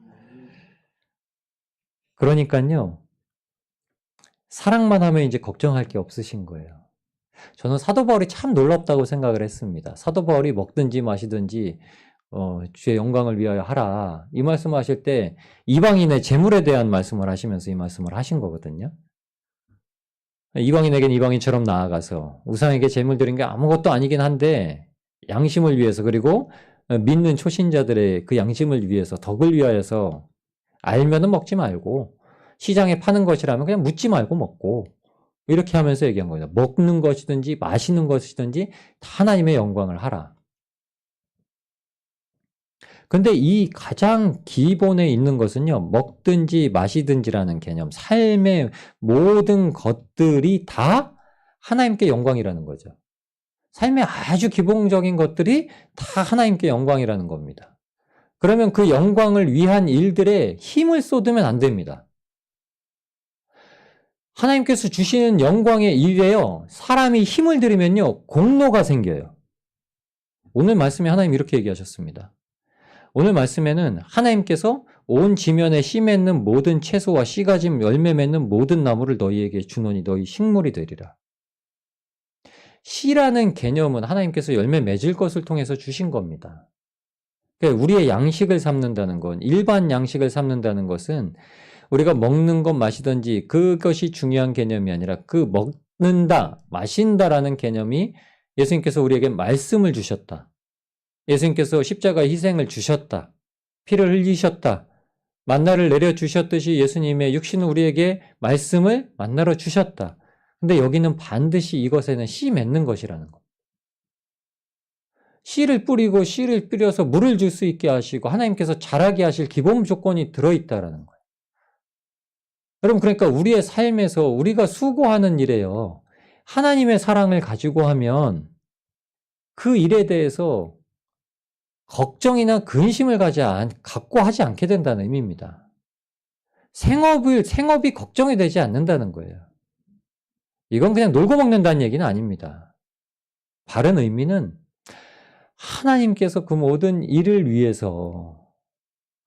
그러니까요, 사랑만 하면 이제 걱정할 게 없으신 거예요. 저는 사도 바울이 참 놀랍다고 생각을 했습니다. 사도 바울이 먹든지 마시든지 주의 영광을 위하여 하라. 이 말씀하실 때 이방인의 재물에 대한 말씀을 하시면서 이 말씀을 하신 거거든요. 이방인에겐 이방인처럼 나아가서 우상에게 재물 드린 게 아무것도 아니긴 한데 양심을 위해서, 그리고 믿는 초신자들의 그 양심을 위해서, 덕을 위하여서 알면은 먹지 말고 시장에 파는 것이라면 그냥 묻지 말고 먹고, 이렇게 하면서 얘기한 거예요. 먹는 것이든지 마시는 것이든지 다 하나님의 영광을 하라. 근데 이 가장 기본에 있는 것은요, 먹든지 마시든지라는 개념, 삶의 모든 것들이 다 하나님께 영광이라는 거죠. 삶의 아주 기본적인 것들이 다 하나님께 영광이라는 겁니다. 그러면 그 영광을 위한 일들에 힘을 쏟으면 안 됩니다. 하나님께서 주시는 영광의 일에요, 사람이 힘을 들이면요, 공로가 생겨요. 오늘 말씀에 하나님 이렇게 얘기하셨습니다. 오늘 말씀에는 하나님께서 온 지면에 씨 맺는 모든 채소와 씨 가진 열매 맺는 모든 나무를 너희에게 주노니 너희 식물이 되리라. 씨라는 개념은 하나님께서 열매 맺을 것을 통해서 주신 겁니다. 그러니까 우리의 양식을 삼는다는 건, 일반 양식을 삼는다는 것은 우리가 먹는 것 마시든지 그것이 중요한 개념이 아니라 그 먹는다, 마신다라는 개념이 예수님께서 우리에게 말씀을 주셨다. 예수님께서 십자가의 희생을 주셨다. 피를 흘리셨다. 만나를 내려주셨듯이 예수님의 육신은 우리에게 말씀을 만나러 주셨다. 근데 여기는 반드시 이것에는 씨 맺는 것이라는 것. 씨를 뿌리고 씨를 뿌려서 물을 줄 수 있게 하시고 하나님께서 자라게 하실 기본 조건이 들어있다라는 거예요. 여러분, 그러니까 우리의 삶에서 우리가 수고하는 일에요. 하나님의 사랑을 가지고 하면 그 일에 대해서 걱정이나 근심을 갖고 하지 않게 된다는 의미입니다. 생업이 걱정이 되지 않는다는 거예요. 이건 그냥 놀고 먹는다는 얘기는 아닙니다. 바른 의미는 하나님께서 그 모든 일을 위해서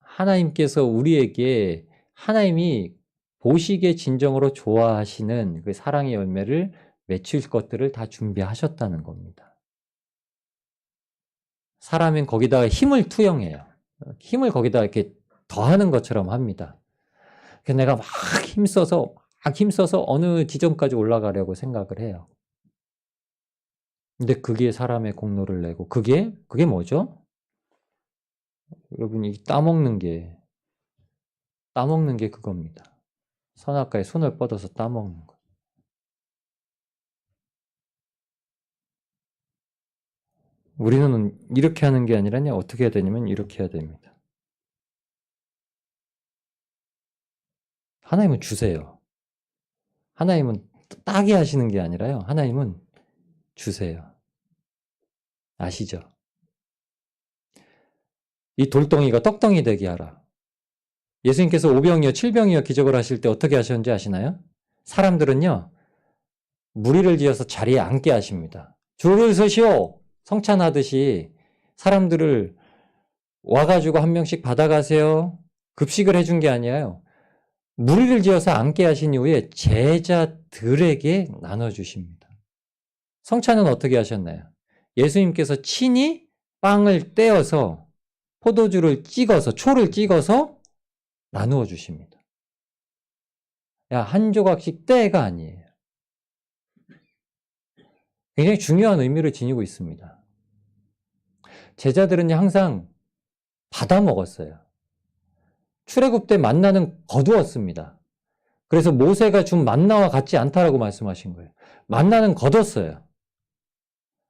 하나님께서 우리에게 하나님이 보시기에 진정으로 좋아하시는 그 사랑의 열매를 맺힐 것들을 다 준비하셨다는 겁니다. 사람은 거기다가 힘을 투영해요. 힘을 거기다 이렇게 더하는 것처럼 합니다. 그래서 내가 막 힘써서 어느 지점까지 올라가려고 생각을 해요. 근데 그게 사람의 공로를 내고 그게 뭐죠? 여러분이 따먹는 게 그겁니다. 선악과에 손을 뻗어서 따먹는 거. 우리는 이렇게 하는 게 아니라 어떻게 해야 되냐면 이렇게 해야 됩니다. 하나님은 주세요. 하나님은 따게 하시는 게 아니라요. 하나님은 주세요. 아시죠? 이 돌덩이가 떡덩이 되게 하라. 예수님께서 5병이요 7병이요 기적을 하실 때 어떻게 하셨는지 아시나요? 사람들은요. 무리를 지어서 자리에 앉게 하십니다. 줄을 서시오. 성찬하듯이 사람들을 와가지고 한 명씩 받아가세요. 급식을 해준 게 아니에요. 무리를 지어서 앉게 하신 이후에 제자들에게 나눠주십니다. 성찬은 어떻게 하셨나요? 예수님께서 친히 빵을 떼어서 포도주를 찍어서 초를 찍어서 나누어 주십니다. 한 조각씩 떼가 아니에요. 굉장히 중요한 의미를 지니고 있습니다. 제자들은 항상 받아 먹었어요. 출애굽 때 만나는 거두었습니다. 그래서 모세가 준 만나와 같지 않다라고 말씀하신 거예요. 만나는 거뒀어요.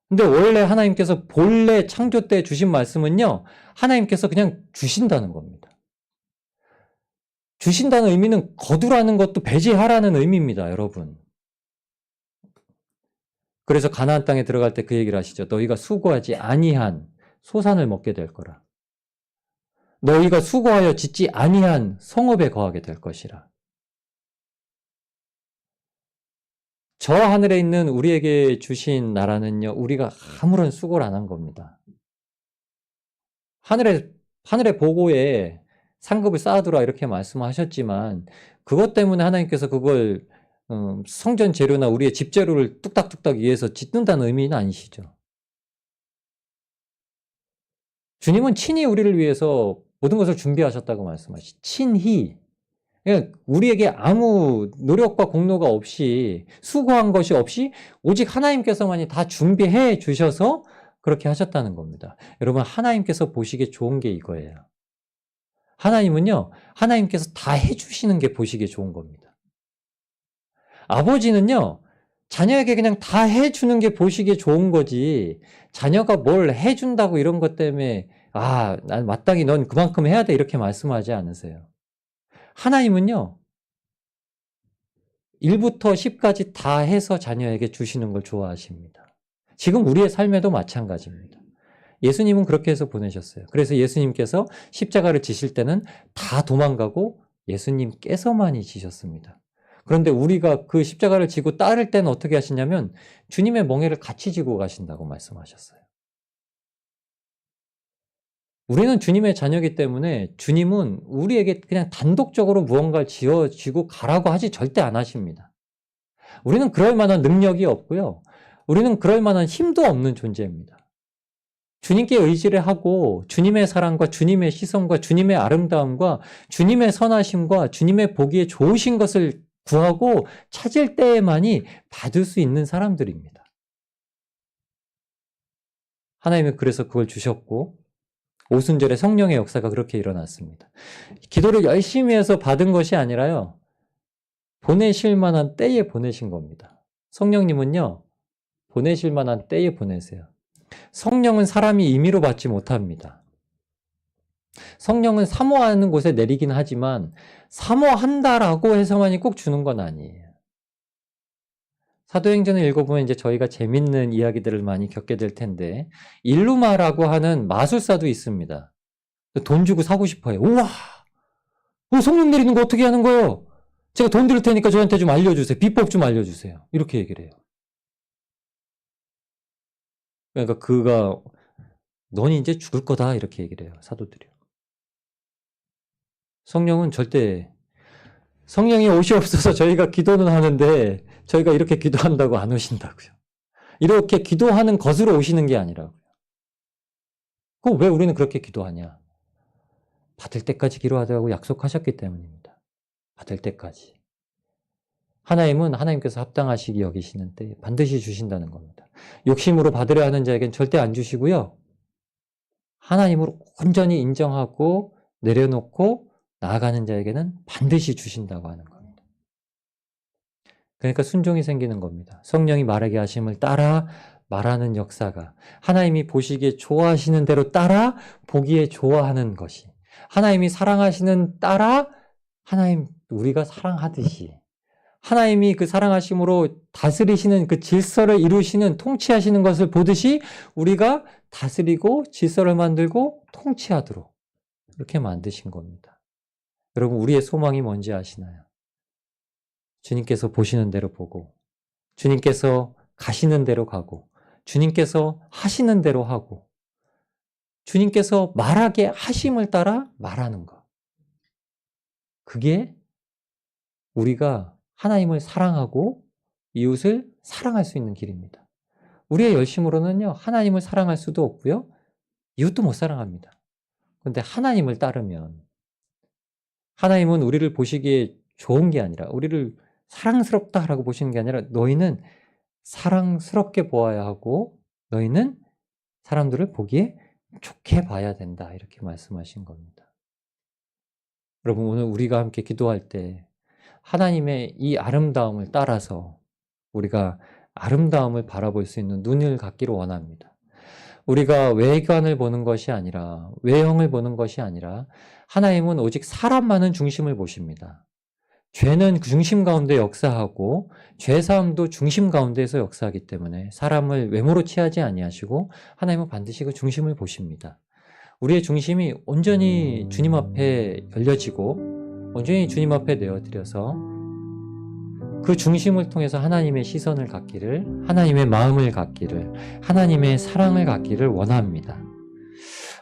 근데 원래 하나님께서 본래 창조 때 주신 말씀은요, 하나님께서 그냥 주신다는 겁니다. 주신다는 의미는 거두라는 것도 배제하라는 의미입니다, 여러분. 그래서 가나안 땅에 들어갈 때 그 얘기를 하시죠. 너희가 수고하지 아니한 소산을 먹게 될 거라. 너희가 수고하여 짓지 아니한 성읍에 거하게 될 것이라. 저 하늘에 있는 우리에게 주신 나라는요, 우리가 아무런 수고를 안 한 겁니다. 하늘의 보고에 상급을 쌓아두라 이렇게 말씀하셨지만 그것 때문에 하나님께서 그걸 성전 재료나 우리의 집 재료를 뚝딱뚝딱 위해서 짓는다는 의미는 아니시죠. 주님은 친히 우리를 위해서 모든 것을 준비하셨다고 말씀하시죠. 친히. 우리에게 아무 노력과 공로가 없이 수고한 것이 없이 오직 하나님께서만이 다 준비해 주셔서 그렇게 하셨다는 겁니다. 여러분, 하나님께서 보시기에 좋은 게 이거예요. 하나님은요, 하나님께서 다 해주시는 게 보시기에 좋은 겁니다. 아버지는요, 자녀에게 그냥 다 해주는 게 보시기에 좋은 거지, 자녀가 뭘 해준다고 이런 것 때문에, 난 마땅히 넌 그만큼 해야 돼, 이렇게 말씀하지 않으세요. 하나님은요, 1부터 10까지 다 해서 자녀에게 주시는 걸 좋아하십니다. 지금 우리의 삶에도 마찬가지입니다. 예수님은 그렇게 해서 보내셨어요. 그래서 예수님께서 십자가를 지실 때는 다 도망가고 예수님께서만이 지셨습니다. 그런데 우리가 그 십자가를 지고 따를 때는 어떻게 하시냐면 주님의 멍에를 같이 지고 가신다고 말씀하셨어요. 우리는 주님의 자녀이기 때문에 주님은 우리에게 그냥 단독적으로 무언가를 지어지고 가라고 하지 절대 안 하십니다. 우리는 그럴 만한 능력이 없고요. 우리는 그럴 만한 힘도 없는 존재입니다. 주님께 의지를 하고 주님의 사랑과 주님의 시선과 주님의 아름다움과 주님의 선하심과 주님의 보기에 좋으신 것을 구하고 찾을 때에만이 받을 수 있는 사람들입니다. 하나님은 그래서 그걸 주셨고 오순절에 성령의 역사가 그렇게 일어났습니다. 기도를 열심히 해서 받은 것이 아니라요. 보내실 만한 때에 보내신 겁니다. 성령님은요. 보내실 만한 때에 보내세요. 성령은 사람이 임의로 받지 못합니다. 성령은 사모하는 곳에 내리긴 하지만 사모한다라고 해서만이 꼭 주는 건 아니에요. 사도행전을 읽어보면 이제 저희가 재밌는 이야기들을 많이 겪게 될 텐데 일루마라고 하는 마술사도 있습니다. 돈 주고 사고 싶어요. 우와! 성령 내리는 거 어떻게 하는 거예요? 제가 돈 드릴 테니까 저한테 좀 알려주세요. 비법 좀 알려주세요. 이렇게 얘기를 해요. 그러니까 그가 넌 이제 죽을 거다 이렇게 얘기를 해요. 사도들이요. 성령은 절대 성령이 옷이 없어서 저희가 기도는 하는데 저희가 이렇게 기도한다고 안 오신다고요. 이렇게 기도하는 것으로 오시는 게 아니라고요. 그럼 왜 우리는 그렇게 기도하냐? 받을 때까지 기도하라고 약속하셨기 때문입니다. 받을 때까지. 하나님은 하나님께서 합당하시기 여기시는 때 반드시 주신다는 겁니다. 욕심으로 받으려 하는 자에겐 절대 안 주시고요. 하나님으로 온전히 인정하고 내려놓고 나아가는 자에게는 반드시 주신다고 하는 겁니다. 그러니까 순종이 생기는 겁니다. 성령이 말하게 하심을 따라 말하는 역사가 하나님이 보시기에 좋아하시는 대로 따라 보기에 좋아하는 것이 하나님이 사랑하시는 따라 하나님 우리가 사랑하듯이 하나님이 그 사랑하심으로 다스리시는 그 질서를 이루시는 통치하시는 것을 보듯이 우리가 다스리고 질서를 만들고 통치하도록 그렇게 만드신 겁니다. 여러분 우리의 소망이 뭔지 아시나요? 주님께서 보시는 대로 보고 주님께서 가시는 대로 가고 주님께서 하시는 대로 하고 주님께서 말하게 하심을 따라 말하는 것. 그게 우리가 하나님을 사랑하고 이웃을 사랑할 수 있는 길입니다. 우리의 열심으로는요, 하나님을 사랑할 수도 없고요, 이웃도 못 사랑합니다. 그런데 하나님을 따르면 하나님은 우리를 보시기에 좋은 게 아니라 우리를 사랑스럽다라고 보시는 게 아니라 너희는 사랑스럽게 보아야 하고 너희는 사람들을 보기에 좋게 봐야 된다 이렇게 말씀하신 겁니다. 여러분 오늘 우리가 함께 기도할 때 하나님의 이 아름다움을 따라서 우리가 아름다움을 바라볼 수 있는 눈을 갖기를 원합니다. 우리가 외관을 보는 것이 아니라 외형을 보는 것이 아니라 하나님은 오직 사람만은 중심을 보십니다. 죄는 중심 가운데 역사하고 죄사함도 중심 가운데에서 역사하기 때문에 사람을 외모로 취하지 아니하시고 하나님은 반드시 그 중심을 보십니다. 우리의 중심이 온전히 주님 앞에 열려지고 온전히 주님 앞에 내어드려서 그 중심을 통해서 하나님의 시선을 갖기를, 하나님의 마음을 갖기를, 하나님의 사랑을 갖기를 원합니다.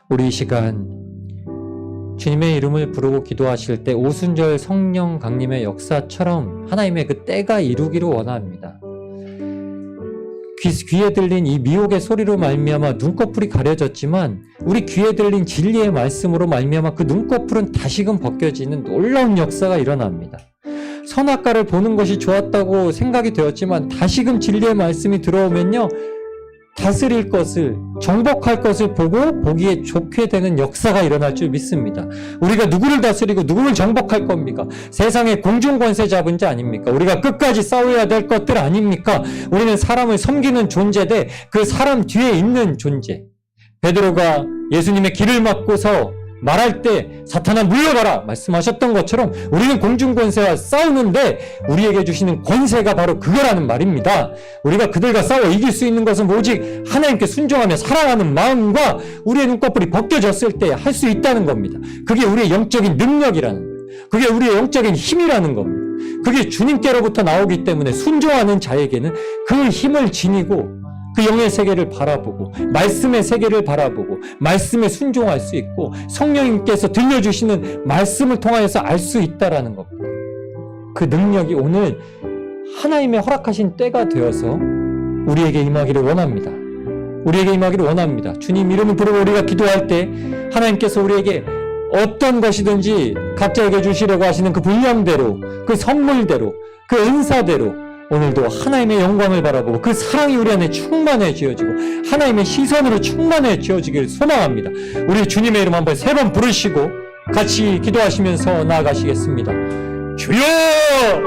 우리 이 시간 주님의 이름을 부르고 기도하실 때 오순절 성령 강림의 역사처럼 하나님의 그 때가 이루기를 원합니다. 귀에 들린 이 미혹의 소리로 말미암아 눈꺼풀이 가려졌지만 우리 귀에 들린 진리의 말씀으로 말미암아 그 눈꺼풀은 다시금 벗겨지는 놀라운 역사가 일어납니다. 선악과를 보는 것이 좋았다고 생각이 되었지만 다시금 진리의 말씀이 들어오면요, 다스릴 것을, 정복할 것을 보고 보기에 좋게 되는 역사가 일어날 줄 믿습니다. 우리가 누구를 다스리고 누구를 정복할 겁니까? 세상의 공중권세 잡은 자 아닙니까? 우리가 끝까지 싸워야 될 것들 아닙니까? 우리는 사람을 섬기는 존재되 그 사람 뒤에 있는 존재. 베드로가 예수님의 길을 막고서 말할 때 사탄아 물러가라 말씀하셨던 것처럼 우리는 공중권세와 싸우는데 우리에게 주시는 권세가 바로 그거라는 말입니다. 우리가 그들과 싸워 이길 수 있는 것은 오직 하나님께 순종하며 사랑하는 마음과 우리의 눈꺼풀이 벗겨졌을 때 할 수 있다는 겁니다. 그게 우리의 영적인 능력이라는 거예요. 그게 우리의 영적인 힘이라는 겁니다. 그게 주님께로부터 나오기 때문에 순종하는 자에게는 그 힘을 지니고 그 영의 세계를 바라보고 말씀의 세계를 바라보고 말씀에 순종할 수 있고 성령님께서 들려주시는 말씀을 통하여서 알 수 있다라는 겁니다. 그 능력이 오늘 하나님의 허락하신 때가 되어서 우리에게 임하기를 원합니다. 우리에게 임하기를 원합니다. 주님 이름을 부르고 우리가 기도할 때 하나님께서 우리에게 어떤 것이든지 각자에게 주시려고 하시는 그 분량대로, 그 선물대로, 그 은사대로 오늘도 하나님의 영광을 바라보고 그 사랑이 우리 안에 충만해지어지고 하나님의 시선으로 충만해지어지길 소망합니다. 우리 주님의 이름 한번 3번 부르시고 같이 기도하시면서 나아가시겠습니다. 주여!